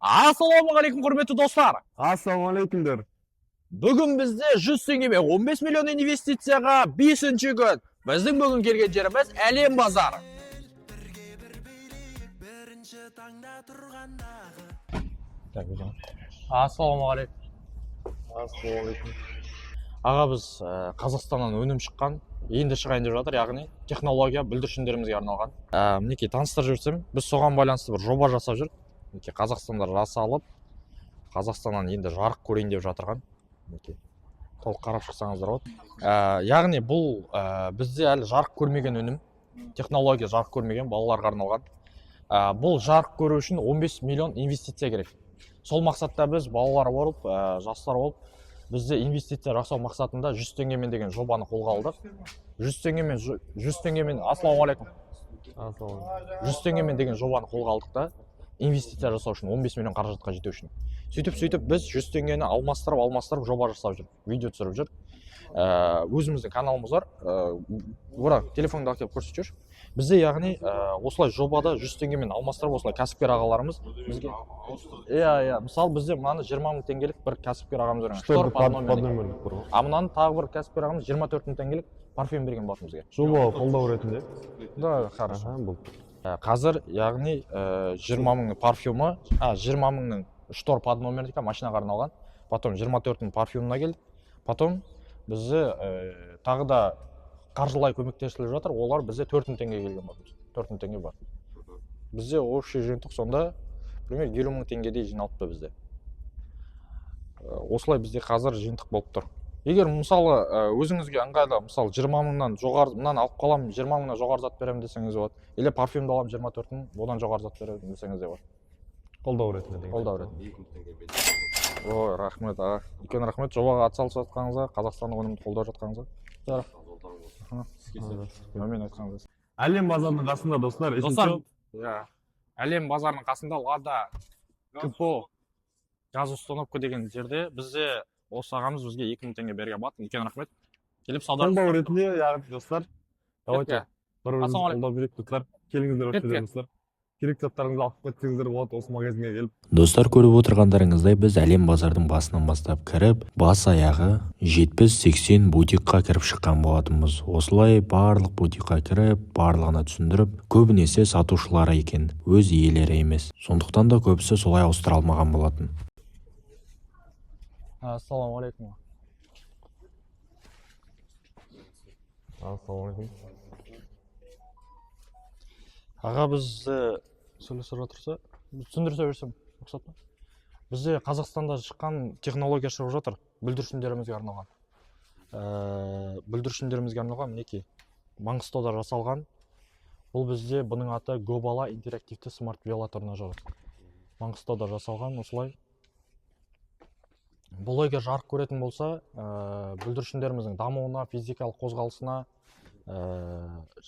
Ассалаумағалейкум құрметті достар. Ассалаумағалейкумдер. Бүгін бізде 100 теңгеге 15 миллион инвестицияға 5-ші күн. Біздің бүгін келген жеріміз әлем базары. Ассалаумағалейкум. Ассалаумағалейкум. Аға, біз Қазақстаннан өнім шыққан, енді шығайын деп жатыр, яғни технология бүлдіршіндерімізге арналған. Мінекей таныстырып жүрсем, біз соған байланысты бір жоба жасап жүрік. Мінекей Қазақстанда жасалып, Қазақстаннан енді жарық көрейін деп жатырған. Мінекей толық қарап шықсаңыздар болады. Яғни бұл бізде әлі жарық көрмеген өнім, технология жарық көрмеген, балаларға арналған. Бұл жарық көру үшін 15 миллион инвестиция керек. Сол мақсатта біз балалар болып, жастар болып, бізде инвестиция жасау мақсатында 100 теңгемен деген жобаны қолға алдық. 100 теңгемен, ассалаумағалейкум. 100 теңгемен деген жобаны қолға алдық та, инвестиция жасау үшін 15 миллион қаражатқа жету үшін. Сөйтіп біз 100 теңгені алмастырып жоба жасап жүр, видео түсіріп жүр. Өзіміздің каналымыз бар. Бұрақ телефонды әкеліп көрсетіп жүр. Бізде яғни осылай жобада 100 теңгемен алмастырып, осылай кәсіпкер ағаларымыз бізге. Мысалы бізде мынаны 20 мың теңгелік бір кәсіпкер ағамыз берген. Мынаны тағы бір кәсіпкер ағамыз 24 мың теңгелік парфюм берген болатын бізге. Жоба қолдау ретінде. Да, хорошо. Қазір яғни 20 мыңның парфюмы, 20 мыңның штор под номердікі машинаға арналған. Потом 24 мың парфюмына келді. Потом бізде тағы да қаржылай көмектесіліп жатыр. Олар бізде 4 мың теңге келген бар. 4 мың теңге бар. Бізде общий жиынтық сонда пример 50 мың теңгедей жиналыпты бізде. Осылай бізде қазір жиынтық болып тұр. Егер мысалы өзіңізге ыңғайлы, мысалы 20 мыңнан жоғары, мынаны алып қалам, 20 мыңнан жоғары зат беремін десеңіз болады. Или парфюмді алам 24 мың, одан жоғары зат беремін десеңіз де болады. Қолдау ретінде. Қолдау ретінде. Ой, рахмет аға. Үлкен рахмет жобаға атсалысып жатқаныңызға, Қазақстандық өнімді қолдап жатқаныңызға. Мен айтқаныңыз. Әлем базарының қасында достар. Достар, әлем базарының қасында Лада Купо газ установка деген жерде бізде осы ағамыз бізге 2000 теңге берген бат. Үлкен рахмет. Келіп сауда. Қолдау ретінде яғни достар. Давайте бір-бірімізді қолдап жүрейік достар. Келіңіздер өтпедіңіздер. Керек заттарыңызды алып кетсеңіздер болады осы магазинге келіп. Достар, көріп отырғандарыңыздай біз әлем базардың басынан бастап кіріп, бас аяғы 70-80 бутикқа кіріп шыққан болатынбыз. Осылай барлық бутикқа кіріп, барлығына түсіндіріп, көбінесе сатушылары екен, өз иелері емес. Сондықтан да көбісі солай ауыстыра алмаған болатын. Ассалаумағалейкум. Ассалаумағалейкум. Аға, біз сөйлесіп жатырса, түсіндірсе берсем, мақсат па? Бізде Қазақстанда шыққан технология шығып жатыр, бүлдіршіндерімізге арналған. Мінекей, Маңғыстауда жасалған. Бұл бізде бұның аты Гобала интерактивті смарт велотренажер. Маңғыстауда жасалған, осылай. Бұл егер жарық көретін болса, бүлдіршіндеріміздің дамуына, физикалық қозғалысына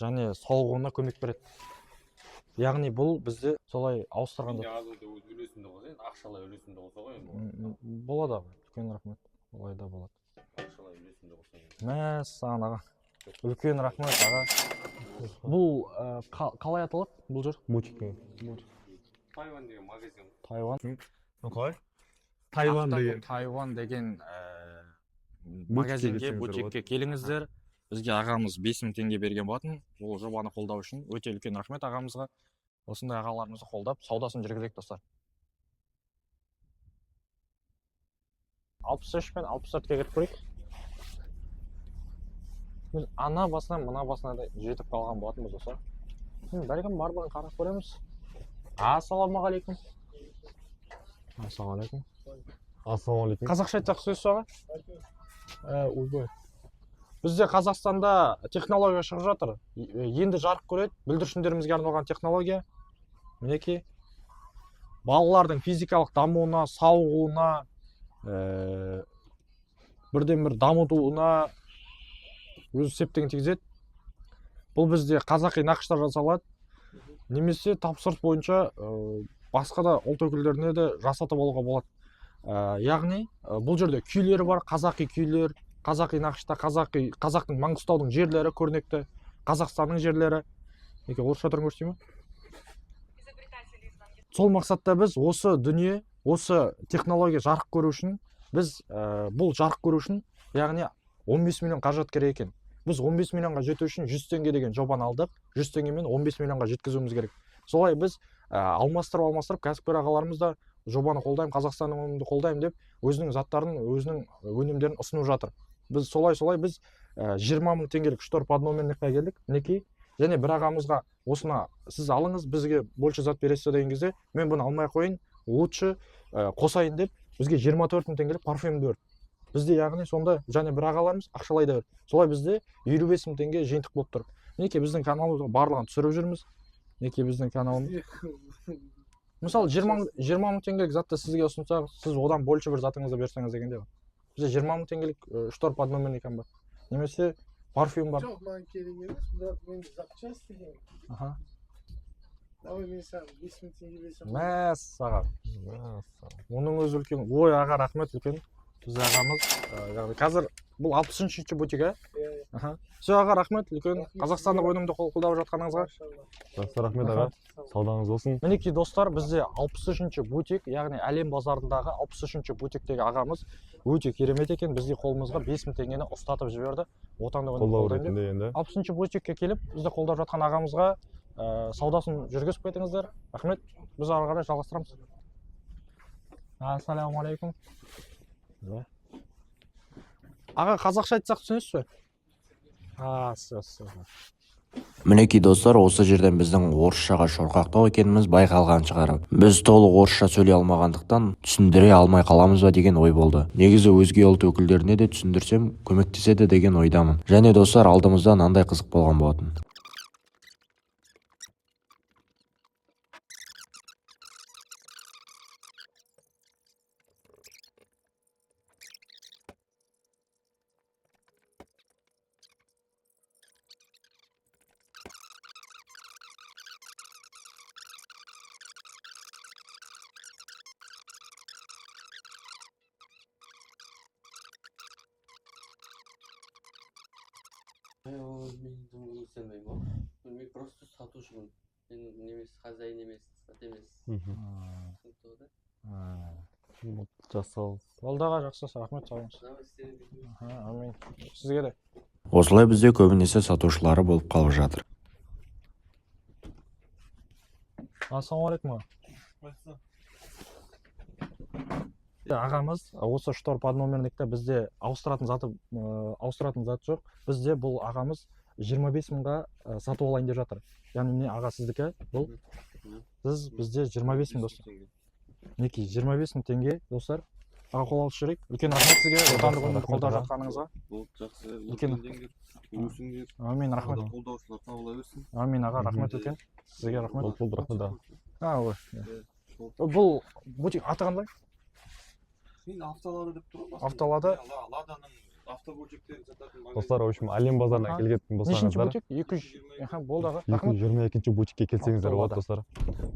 және сауығуына көмек береді. Яғни бұл бізде солай ауыстырғанда. Үлесімді қоса, ақшалай үлесімді қоса ғой. Болады, үлкен рахмет. Олай да болады. Ақшалай үлесімді қоса. Мәссаған аға. Үлкен рахмет аға. Бұл қалай аталады бұл жер? Бутик. Тайвань деген магазин. Тайвань. Қалай? Тайвань деген магазинге, бутикке келіңіздер. Бізге ағамыз 5000 теңге берген болатын. Бұл жобаны қолдау үшін өте үлкен рахмет ағамызға. Осындай ағаларымызды қолдап, саудасын жүргізейік достар. 63 пен 64-ке кіріп көрейік. Ана басынан, мына басына да жетіп қалған болатын біз достар. Бәлкім барлығын қарап көреміз. Ассалаумағалейкум. Ассалаумағалейкум. Ассалаумағалейкум. Қазақша айтсақ сөз аға? Ойбай. Бізде Қазақстанда технология шығып жатыр. Енді жарық көреді, бүлдіршіндерімізге арналған технология. Мінекей, балалардың физикалық дамуына, сауығуына, бірден-бір дамытуына өз септігін тигізеді. Бұл бізде қазақи нақыштар жасалады. Немесе тапсырыс бойынша басқа да ұлт өкілдеріне де жасатып алуға болады. Яғни, бұл жерде күйлері бар, қазақи күйлер, қазақи нақышта, қазақтың Маңғыстаудың жерлері көрнекті, Қазақстанның жерлері. Орысша тұрын көрсетейін ме? сол мақсатта біз осы дүние, осы технология жарық көру үшін, біз бұл жарық көру үшін, яғни 15 миллион қаражат керек екен. Біз 15 миллионға жету үшін 100 теңге деген жобаны алдық. 100 теңгемен 15 миллионға жеткізуіміз керек. Солай біз алмастырып кәсіпкер ағаларымыз да жобаны қолдаймын, Қазақстанның өнімді қолдаймын деп өзінің заттарын, өзінің өнімдерін ұсынып жатыр. Біз солай біз 20 мың теңгелік штор под номерникқа келдік, мінекей. Және бір ағамызға осына сіз алыңыз, бізге больше зат бересіз деген кезде, мен бұны алмай қойын, лучше қосайын деп бізге 24 мың теңгелік парфюмді берді. Бізде яғни сонда және бір ағаларымыз ақшалай да берді. Солай бізде 55 мың теңге жиынтық болып тұр. Мінекей біздің каналымызға барлығын түсіріп жүрміз. Мінекей біздің каналымыз. Мысалы 20 мың теңгелік затты сізге ұсынсақ, сіз одан больше бір затыңызды берсеңіз дегенде бар. Бізде 20 мың теңгелік штор под номерникам бар. Немесе парфюм бар. Жоқ, маған керек емес, бірақ мен запчасть деген. Аха. Давай мен саған 5 мың теңге берсем. Мәссаған. Оның өзі үлкен. Ой, аға, рахмет үлкен. Біз ағамыз, қазір бұл 60-ші бутик, Аха. Все, аға, рахмет үлкен. Қазақстандық өнімді қолдап жатқаныңызға. Жақсы, рахмет аға. Саудаңыз болсын. Мінекей достар, бізде 63-ші бутик, яғни әлем базарындағы 63-ші бутиктегі ағамыз өте керемет екен. Бізге қолымызға 5 мың теңгені ұстатып жіберді. Отандық өнім қолдаймын деп. 60-ші бутикке келіп, бізді қолдап жатқан ағамызға саудасын жүргізіп кетіңіздер. Рахмет. Біз ары қарай жалғастырамыз. Ассалаумағалейкум. Аға, қазақша айтсақ түсінесіз бе? Мінекей достар, осы жерден біздің орысшаға шорқақтау екеніміз байқалған шығар. Біз толық орысша сөйлей алмағандықтан түсіндіре алмай қаламыз ба деген ой болды. Негізі өзге ұлт өкілдеріне де түсіндірсем көмектеседі деген ойдамын. Және достар, алдымызда мынандай қызық болған болатын. Мен жұмыс істемеймін. Мен просто сатушымын. Мен немес хозяин емес, сат емес. Жасау. Олдаға жақсы, рахмет, сау болыңыз. Амин. Сізге де. Осылай бізде көбінесе сатушылары болып қалып жатыр. Ассалаумағалейкум. Ағамыз осы штор под номерникте бізде ауыстыратын зат жоқ. Бізде бұл ағамыз 25 мыңға сатып алайын деп жатыр. Яғни міне аға сіздікі бұл. Сіз бізде 25 мың достар. Мінекей 25 мың теңге достар. Аға қол алып жүрейік. Үлкен рахмет сізге отандық өнімді қолдап жатқаныңызға. Жақсы. Үлкен өсіңдер. Амин, рахмет. Қолдаушылар табыла берсін. Амин, аға, рахмет үлкен. Сізге рахмет. Болды, рахмет аға. Бұл бутик аты қандай? Мен автолады деп тұрмын. Автолады. Ладаның автобутиктен сататын магазин. Достар, в общем, әлем базарына келген Нешінші болсаңыздар, бутик? 200. Болды аға. Рахмет. 222-ші бутикке келсеңіздер Автолада. болады достар.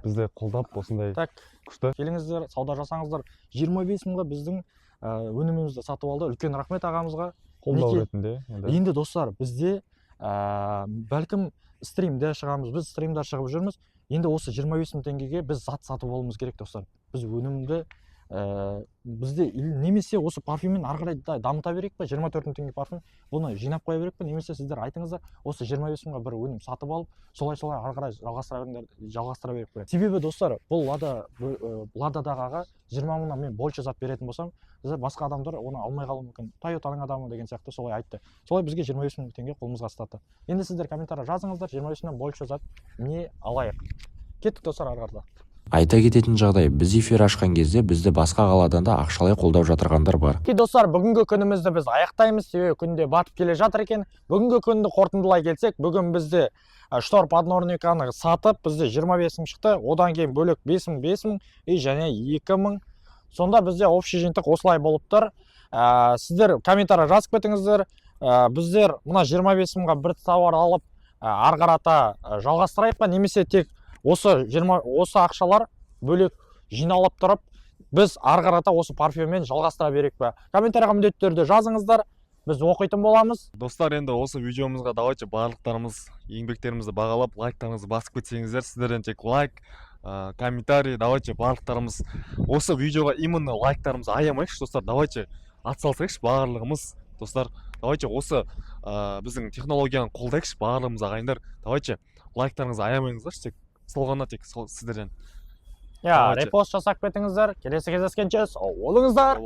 Бізді қолдап осындай Так, күшті. келіңіздер, сауда жасаңыздар. 25 мыңға біздің өнімімізді сатып алды. Үлкен рахмет ағамызға. Қолдау Мінекей, ретінде. енді достар, бізде бәлкім стримде шығамыз, біз стримде шығып жүрміз. Енді осы 25 мың теңгеге біз зат сатып алуымыз керек достар. Біз өнімді бізде немесе осы парфюммен ары қарай дамыта берейік па? 24 мың теңге парфюм, бұны жинап қоя берейік па? Немесе сіздер айтыңыздар, осы 25 мыңға бір өнім сатып алып, солай ары қарай жалғастыра берейік па? Себебі достар, бұл лададағы аға 20 мыңнан мен больше зат беретін болсам, басқа адамдар оны алмай қалуы мүмкін. Тойотаның адамы деген сияқты солай айтты. Солай бізге 25 мың теңге қолымызға ұстатты. Енді сіздер комментария жазыңыздар, 25 мыңнан больше зат не алайық. Кеттік достар ары қарай. Айта кететін жағдай, біз эфир ашқан кезде бізді басқа қаладан да ақшалай қолдап жатырғандар бар. Достар, бүгінгі күнімізді біз аяқтаймыз, себебі күнде батып келе жатыр екен. Бүгінгі күнді қорытындылай келсек, бүгін бізде штор под номерниканы сатып, бізде 25 мың шықты, одан кейін бөлек 5 мың и және 2 мың. Сонда бізде общий жиынтық осылай болып тұр. Сіздер комментария жазып кетіңіздер. Біздер мына 25 мыңға бір тауар алып, ары қарата жалғастырайық па, немесе тек осы ақшалар бөлек жиналып тұрып, біз ары қарата осы парфюммен жалғастыра берейік па? Комментарияға міндетті түрде жазыңыздар, біз оқитын боламыз. Достар, енді осы видеомызға давайте барлықтарымыз еңбектерімізді бағалап, лайктарыңызды басып кетсеңіздер, сіздерден тек лайк, комментарий. Давайте барлықтарымыз осы видеоға именно лайктарымызды аямайықшы достар. Давайте атсалысайықшы барлығымыз достар. Давайте осы біздің технологияны қолдайықшы барлығымыз ағайындар. Давайте лайктарыңызды аямайыңыздаршы, тек сол ғана, тек сол сіздерден. Репост жасап кетіңіздер. Келесі кездескенше сау болыңыздар.